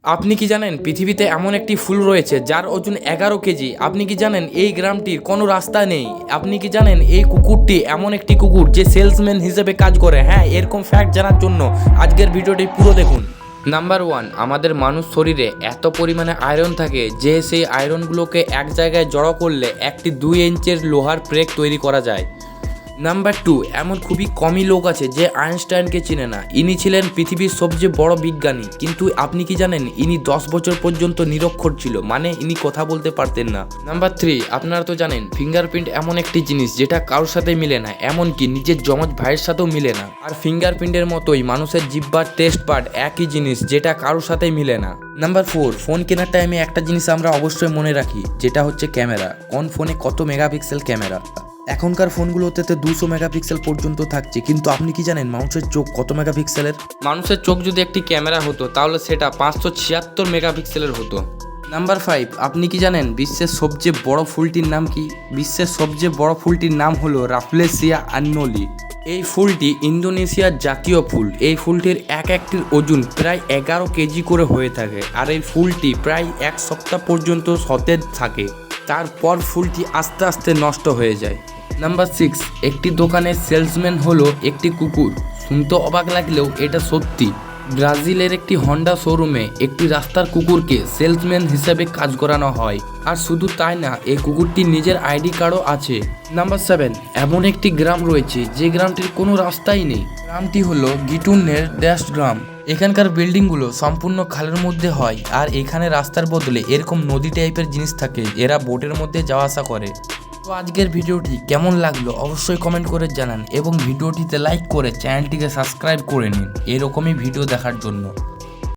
আপনি কি জানেন পৃথিবীতে এমন একটি ফুল রয়েছে যার ওজন 11 কেজি? আপনি কি জানেন এই গ্রামটির কোনো রাস্তা নেই? আপনি কি জানেন এই কুকুরটি এমন একটি কুকুর যে সেলসম্যান হিসেবে কাজ করে? হ্যাঁ, এরকম ফ্যাক্ট জানার জন্য আজকের ভিডিওটি পুরো দেখুন। নাম্বার 1, আমাদের মানুষ শরীরে এত পরিমাণে আয়রন থাকে যে সেই আয়রনগুলোকে এক জায়গায় জড়ো করলে একটি 2 ইঞ্চের লোহার ব্রেক তৈরি করা যায়। নাম্বার 2, এমন খুবই কমই লোক আছে যে আইনস্টাইনকে চিনে না। ইনি ছিলেন পৃথিবীর সবচেয়ে বড় বিজ্ঞানী, কিন্তু আপনি কি জানেন ইনি 10 বছর পর্যন্ত নিরক্ষর ছিল, মানে ইনি কথা বলতে পারতেন না। নাম্বার 3, আপনারা তো জানেন ফিঙ্গারপ্রিন্ট এমন একটি জিনিস যেটা কারোর সাথে মিলে না, এমনকি নিজের যমজ ভাইয়ের সাথেও মিলে না। আর ফিঙ্গারপ্রিন্টের মতোই মানুষের জিহ্বার টেস্ট বাড একই জিনিস যেটা কারোর সাথেই মিলে না। নাম্বার 4, ফোন কেনার টাইমে একটা জিনিস আমরা অবশ্যই মনে রাখি, যেটা হচ্ছে ক্যামেরা। কোন ফোনে কত মেগাপিক্সেল ক্যামেরা। এখনকার ফোনগুলোতে তো 200 মেগাপিক্সেল পর্যন্ত থাকছে, কিন্তু আপনি কি জানেন মানুষের চোখ কত মেগাপিক্সেলের? মানুষের চোখ যদি একটি ক্যামেরা হতো তাহলে সেটা 576 মেগাপিক্সেলের হতো। নাম্বার 5, আপনি কি জানেন বিশ্বের সবচেয়ে বড় ফুলটির নাম কি? বিশ্বের সবচেয়ে বড় ফুলটির নাম হলো রাফলেসিয়া আন্নোলি। এই ফুলটি ইন্দোনেশিয়ার জাতীয় ফুল। এই ফুলটির একটির ওজন প্রায় 11 কেজি করে হয়ে থাকে, আর এই ফুলটি প্রায় 1 সপ্তাহ পর্যন্ত সতেজ থাকে, তারপর ফুলটি আস্তে আস্তে নষ্ট হয়ে যায়। নাম্বার 6, একটি দোকানের সেলসম্যান হলো একটি কুকুর। শুনতে অবাক লাগলেও এটা সত্যি। ব্রাজিলের একটি হন্ডা শোরুমে একটি রাস্তার কুকুরকে সেলসম্যান হিসেবে কাজ করানো হয়। আর শুধু তাই না, এই কুকুরটির নিজের আইডি কার্ডও আছে। নাম্বার 7, এমন একটি গ্রাম রয়েছে যে গ্রামটির কোনো রাস্তাই নেই। গ্রামটি হলো গিটুনের ড্যাশ গ্রাম। এখানকার বিল্ডিংগুলো সম্পূর্ণ খালের মধ্যে হয়, আর এখানে রাস্তার বদলে এরকম নদী টাইপের জিনিস থাকে, এরা বোটের মধ্যে যাওয়া আসা করে। তো আজকের ভিডিওটি কেমন লাগলো অবশ্যই কমেন্ট করে জানান, এবং ভিডিওটিতে লাইক করে চ্যানেলটিকে সাবস্ক্রাইব করে নিন এরকমই ভিডিও দেখার জন্য।